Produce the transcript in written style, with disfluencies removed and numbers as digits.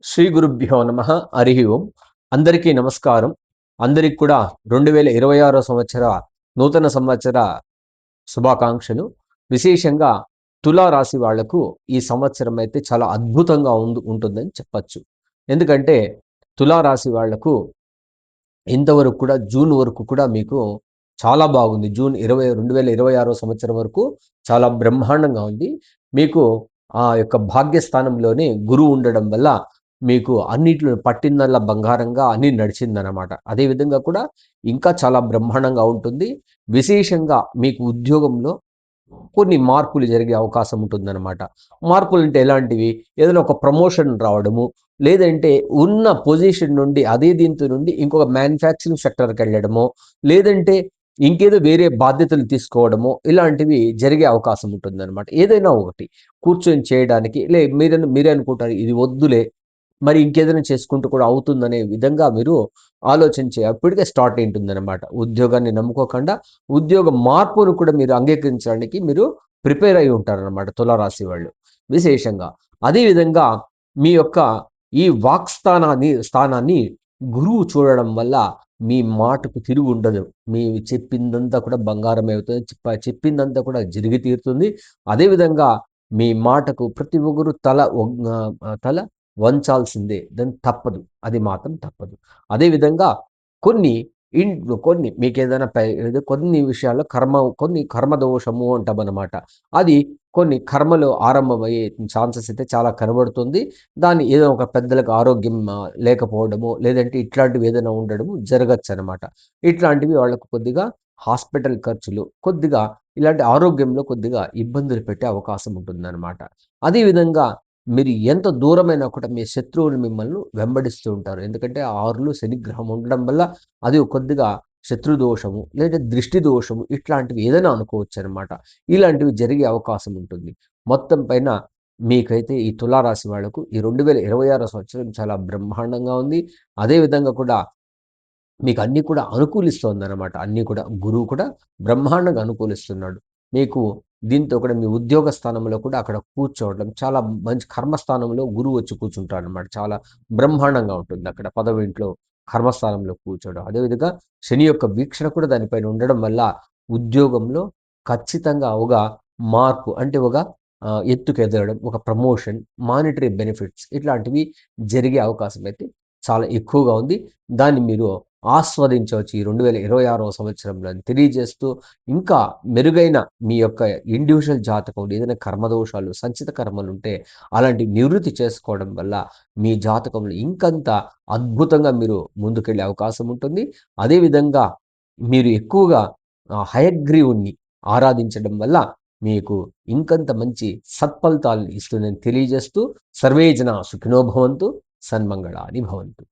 శ్రీ గురుభ్యో నమ. హరి ఓం. అందరికీ నమస్కారం. అందరికి కూడా 2026 సంవత్సర నూతన సంవత్సర శుభాకాంక్షలు. విశేషంగా తులా రాశి వాళ్లకు ఈ సంవత్సరం అయితే చాలా అద్భుతంగా ఉంటుందని చెప్పచ్చు. ఎందుకంటే తులా రాశి వాళ్లకు ఇంతవరకు కూడా జూన్ వరకు కూడా మీకు చాలా బాగుంది. జూన్ 2026 సంవత్సరం వరకు చాలా బ్రహ్మాండంగా ఉంది. మీకు ఆ యొక్క భాగ్యస్థానంలోనే గురువు ఉండడం వల్ల మీకు అన్నిట్లో పట్టిందల్లా బంగారంగా అన్నీ నడిచిందనమాట. అదేవిధంగా కూడా ఇంకా చాలా బ్రహ్మాండంగా ఉంటుంది. విశేషంగా మీకు ఉద్యోగంలో కొన్ని మార్పులు జరిగే అవకాశం ఉంటుందన్నమాట. మార్పులు అంటే ఎలాంటివి? ఏదైనా ఒక ప్రమోషన్ రావడము, లేదంటే ఉన్న పొజిషన్ నుండి అదే దీంతో నుండి ఇంకొక మ్యానుఫ్యాక్చరింగ్ సెక్టర్‌కి వెళ్ళడమో, లేదంటే ఇంకేదో వేరే బాధ్యతలు తీసుకోవడమో ఇలాంటివి జరిగే అవకాశం ఉంటుందన్నమాట. ఏదైనా ఒకటి కూర్చొని చేయడానికి మీరే అనుకుంటారు ఇది వద్దులే, మరి ఇంకేదైనా చేసుకుంటూ కూడా అవుతుందనే విధంగా మీరు ఆలోచించే అప్పటికే స్టార్ట్ అయింటుందన్నమాట. ఉద్యోగాన్ని నమ్ముకోకుండా ఉద్యోగ మార్పును కూడా మీరు అంగీకరించడానికి మీరు ప్రిపేర్ అయి ఉంటారన్నమాట తులారాశి వాళ్ళు విశేషంగా. అదేవిధంగా మీ యొక్క ఈ స్థానాన్ని గురువు చూడడం వల్ల మీ మాటకు తిరుగు ఉండదు. మీ చెప్పిందంతా కూడా బంగారమే అవుతుంది. చెప్పిందంతా కూడా జరిగి తీరుతుంది. అదేవిధంగా మీ మాటకు ప్రతి ఒక్కరు తల వంచాల్సిందే. దాన్ని తప్పదు. అది మాత్రం తప్పదు. అదేవిధంగా కొన్ని కొన్ని మీకేదైనా కొన్ని విషయాల్లో కొన్ని కర్మదోషము అంటామనమాట. అది కొన్ని కర్మలు ఆరంభమయ్యే ఛాన్సెస్ అయితే చాలా కనబడుతుంది. దాన్ని ఏదో ఒక పెద్దలకు ఆరోగ్యం లేకపోవడము, లేదంటే ఇట్లాంటివి ఏదైనా ఉండడము జరగచ్చనమాట. ఇట్లాంటివి వాళ్ళకు కొద్దిగా హాస్పిటల్ ఖర్చులు, కొద్దిగా ఇలాంటి ఆరోగ్యంలో కొద్దిగా ఇబ్బందులు పెట్టే అవకాశం ఉంటుందనమాట. అదేవిధంగా మీరు ఎంత దూరమైనా కూడా మీ శత్రువులు మిమ్మల్ని వెంబడిస్తూ ఉంటారు. ఎందుకంటే 6లో శనిగ్రహం ఉండడం వల్ల అది కొద్దిగా శత్రుదోషము లేదా దృష్టి దోషము ఇట్లాంటివి ఏదైనా అనుకోవచ్చనమాట. ఇలాంటివి జరిగే అవకాశం ఉంటుంది. మొత్తం పైన మీకైతే ఈ తులారాశి వాళ్లకు ఈ 2026 సంవత్సరం చాలా బ్రహ్మాండంగా ఉంది. అదేవిధంగా కూడా మీకు అన్నీ కూడా అనుకూలిస్తోందనమాట. అన్నీ కూడా గురువు కూడా బ్రహ్మాండంగా అనుకూలిస్తున్నాడు. మీకు దీంతో కూడా మీ ఉద్యోగ స్థానంలో కూడా అక్కడ కూర్చోవడం చాలా మంచి కర్మస్థానంలో గురువు వచ్చి కూర్చుంటాడనమాట. చాలా బ్రహ్మాండంగా ఉంటుంది అక్కడ పదవింట్లో కర్మస్థానంలో కూర్చోవడం. అదేవిధంగా శని యొక్క వీక్షణ కూడా దానిపైన ఉండడం వల్ల ఉద్యోగంలో ఖచ్చితంగా ఒక మార్పు అంటే ఒక ఎత్తుకెదగడం, ఒక ప్రమోషన్, మానిటరీ బెనిఫిట్స్ ఇట్లాంటివి జరిగే అవకాశం అయితే చాలా ఎక్కువగా ఉంది. దాన్ని మీరు ఆస్వాదించవచ్చు ఈ 2026వ సంవత్సరంలో అని తెలియజేస్తూ, ఇంకా మెరుగైన మీ యొక్క ఇండివిజువల్ జాతకం ఏదైనా కర్మదోషాలు, సంచిత కర్మలుంటే అలాంటివి నివృత్తి చేసుకోవడం వల్ల మీ జాతకంలో ఇంకంత అద్భుతంగా మీరు ముందుకెళ్ళే అవకాశం ఉంటుంది. అదేవిధంగా మీరు ఎక్కువగా హయగ్రీవుణ్ణి ఆరాధించడం వల్ల మీకు ఇంకంత మంచి సత్ఫలితాలను ఇస్తుందని తెలియజేస్తూ, సర్వే జనా సుఖినో భవంతు, సన్మంగళాని భవంతు.